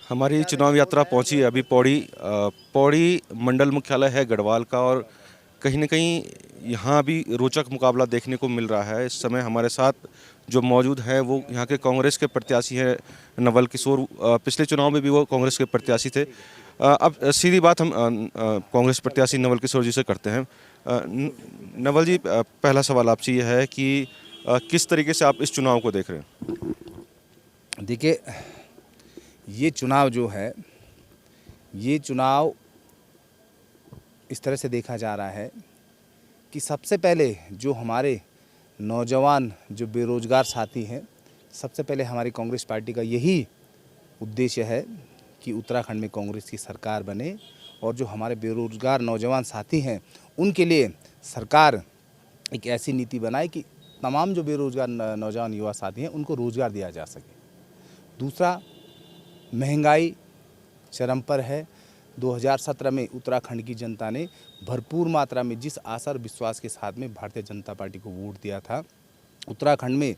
हमारी चुनाव यात्रा पहुंची है अभी पौड़ी। पौड़ी मंडल मुख्यालय है गढ़वाल का, और कहीं न कहीं यहाँ भी रोचक मुकाबला देखने को मिल रहा है। इस समय हमारे साथ जो मौजूद हैं वो यहाँ के कांग्रेस के प्रत्याशी हैं नवल किशोर। पिछले चुनाव में भी वो कांग्रेस के प्रत्याशी थे। अब सीधी बात हम कांग्रेस प्रत्याशी नवल किशोर जी से करते हैं। नवल जी, पहला सवाल आपसे ये है कि किस तरीके से आप इस चुनाव को देख रहे हैं? देखिए, ये चुनाव जो है, ये चुनाव इस तरह से देखा जा रहा है कि सबसे पहले जो हमारे नौजवान जो बेरोजगार साथी हैं, सबसे पहले हमारी कांग्रेस पार्टी का यही उद्देश्य है कि उत्तराखंड में कांग्रेस की सरकार बने और जो हमारे बेरोजगार नौजवान साथी हैं उनके लिए सरकार एक ऐसी नीति बनाए कि तमाम जो बेरोजगार नौजवान युवा साथी हैं उनको रोज़गार दिया जा सके। दूसरा, महंगाई चरम पर है। 2017 में उत्तराखंड की जनता ने भरपूर मात्रा में जिस आशा और विश्वास के साथ में भारतीय जनता पार्टी को वोट दिया था, उत्तराखंड में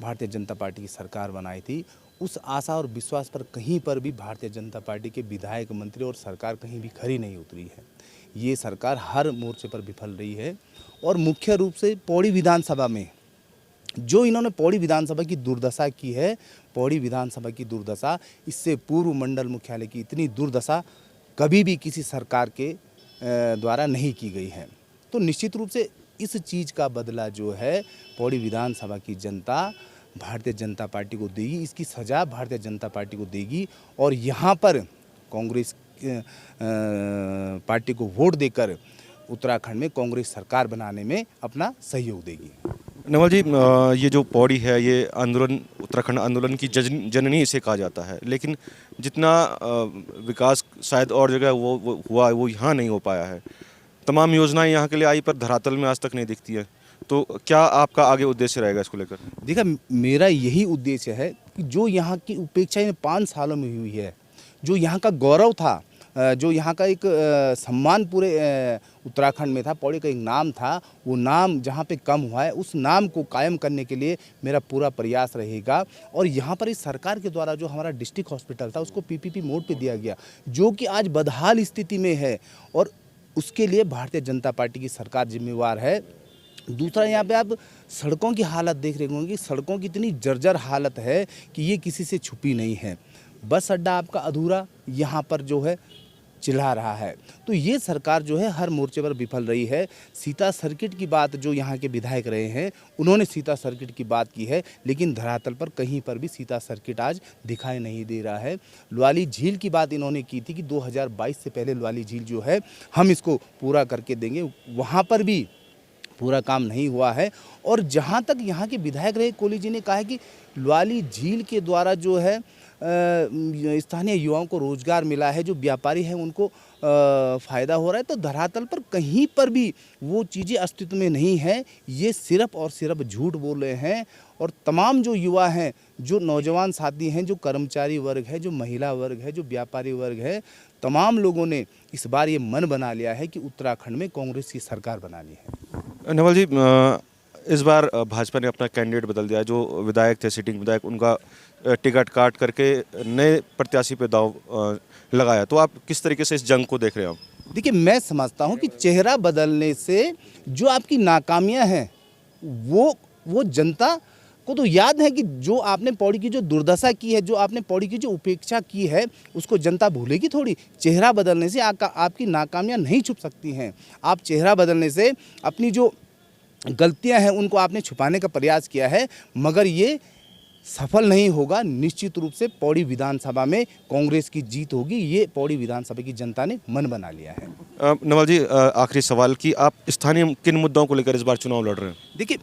भारतीय जनता पार्टी की सरकार बनाई थी, उस आशा और विश्वास पर कहीं पर भी भारतीय जनता पार्टी के विधायक, मंत्री और सरकार कहीं भी खरी नहीं उतरी है। ये सरकार हर मोर्चे पर विफल रही है। और मुख्य रूप से पौड़ी विधानसभा में जो इन्होंने पौड़ी विधानसभा की दुर्दशा की है, पौड़ी विधानसभा की दुर्दशा, इससे पूर्व मंडल मुख्यालय की इतनी दुर्दशा कभी भी किसी सरकार के द्वारा नहीं की गई है। तो निश्चित रूप से इस चीज़ का बदला जो है पौड़ी विधानसभा की जनता भारतीय जनता पार्टी को देगी, इसकी सज़ा भारतीय जनता पार्टी को देगी और यहाँ पर कांग्रेस पार्टी को वोट देकर उत्तराखंड में कांग्रेस सरकार बनाने में अपना सहयोग देगी। नवल जी, ये जो पौड़ी है ये आंदोलन, उत्तराखंड आंदोलन की जननी इसे कहा जाता है, लेकिन जितना विकास शायद और जगह वो हुआ वो यहाँ नहीं हो पाया है। तमाम योजनाएं यहाँ के लिए आई पर धरातल में आज तक नहीं दिखती है। तो क्या आपका आगे उद्देश्य रहेगा इसको लेकर? देखा, मेरा यही उद्देश्य है कि जो यहाँ की उपेक्षा इन 5 सालों में हुई है, जो यहाँ का गौरव था, जो यहाँ का एक सम्मान पूरे उत्तराखंड में था, पौड़ी का एक नाम था, वो नाम जहाँ पे कम हुआ है उस नाम को कायम करने के लिए मेरा पूरा प्रयास रहेगा। और यहाँ पर इस सरकार के द्वारा जो हमारा डिस्ट्रिक्ट हॉस्पिटल था उसको पीपीपी मोड पे दिया गया, जो कि आज बदहाल स्थिति में है और उसके लिए भारतीय जनता पार्टी की सरकार जिम्मेवार है। दूसरा, यहाँ पे आप सड़कों की हालत देख रहे होंगे, सड़कों की इतनी जर्जर हालत है कि ये किसी से छुपी नहीं है। बस अड्डा आपका अधूरा यहाँ पर जो है चिल्ला रहा है। तो ये सरकार जो है हर मोर्चे पर विफल रही है। सीता सर्किट की बात जो यहाँ के विधायक रहे हैं उन्होंने सीता सर्किट की बात की है, लेकिन धरातल पर कहीं पर भी सीता सर्किट आज दिखाई नहीं दे रहा है। लुआली झील की बात इन्होंने की थी कि 2022 से पहले लुआली झील जो है हम इसको पूरा करके देंगे, वहाँ पर भी पूरा काम नहीं हुआ है। और जहाँ तक यहाँ के विधायक रहे कोहली जी ने कहा है कि लुआली झील के द्वारा जो है स्थानीय युवाओं को रोजगार मिला है, जो व्यापारी हैं उनको फ़ायदा हो रहा है, तो धरातल पर कहीं पर भी वो चीज़ें अस्तित्व में नहीं है। ये सिर्फ और सिर्फ झूठ बोल रहे हैं। और तमाम जो युवा हैं, जो नौजवान साथी हैं, जो कर्मचारी वर्ग है, जो महिला वर्ग है, जो व्यापारी वर्ग है, तमाम लोगों ने इस बार ये मन बना लिया है कि उत्तराखंड में कांग्रेस की सरकार बनानी है। नवल जी, इस बार भाजपा ने अपना कैंडिडेट बदल दिया। जो विधायक थे, सिटिंग विधायक, उनका टिकट काट करके नए प्रत्याशी पे दाव लगाया। तो आप किस तरीके से इस जंग को देख रहे हो? देखिए, मैं समझता हूँ कि चेहरा बदलने से जो आपकी नाकामियाँ हैं वो जनता को तो याद है कि जो आपने पौड़ी की जो दुर्दशा की है, जो आपने पौड़ी की जो उपेक्षा की है, उसको जनता भूलेगी थोड़ी। चेहरा बदलने से आपकी नाकामियाँ नहीं छुप सकती हैं। आप चेहरा बदलने से अपनी जो गलतियां हैं उनको आपने छुपाने का प्रयास किया है, मगर ये सफल नहीं होगा। निश्चित रूप से पौड़ी विधानसभा में कांग्रेस की जीत होगी। ये पौड़ी विधानसभा की जनता ने मन बना लिया है। नवल जी, आखिरी सवाल कि आप स्थानीय किन मुद्दों को लेकर इस बार चुनाव लड़ रहे हैं? देखिए,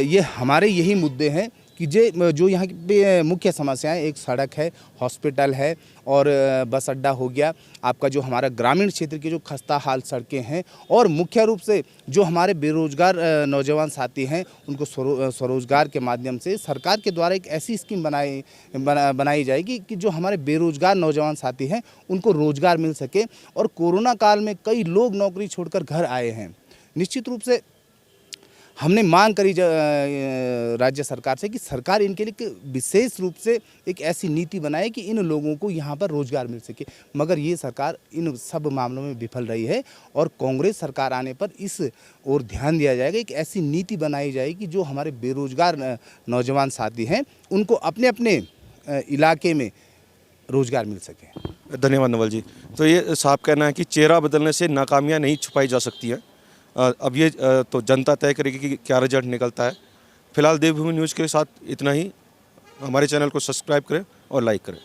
ये हमारे यही मुद्दे हैं कि जो यहाँ की मुख्य समस्याएं, एक सड़क है, हॉस्पिटल है और बस अड्डा हो गया, आपका जो हमारा ग्रामीण क्षेत्र की जो खस्ता हाल सड़कें हैं, और मुख्य रूप से जो हमारे बेरोजगार नौजवान साथी हैं उनको स्वरोजगार के माध्यम से सरकार के द्वारा एक ऐसी स्कीम बनाई जाएगी कि जो हमारे बेरोजगार नौजवान साथी हैं उनको रोजगार मिल सके। और कोरोना काल में कई लोग नौकरी छोड़कर घर आए हैं। निश्चित रूप से हमने मांग करी राज्य सरकार से कि सरकार इनके लिए विशेष रूप से एक ऐसी नीति बनाए कि इन लोगों को यहाँ पर रोजगार मिल सके, मगर ये सरकार इन सब मामलों में विफल रही है। और कांग्रेस सरकार आने पर इस ओर ध्यान दिया जाएगा, एक ऐसी नीति बनाई जाएगी जो हमारे बेरोजगार नौजवान साथी हैं उनको अपने अपने इलाके में रोजगार मिल सके। धन्यवाद नवल जी। तो ये साफ कहना है कि चेहरा बदलने से नाकामियाँ नहीं छुपाई जा सकती हैं। अब ये तो जनता तय करेगी कि क्या रिजल्ट निकलता है। फिलहाल देवभूमि न्यूज़ के साथ इतना ही। हमारे चैनल को सब्सक्राइब करें और लाइक करें।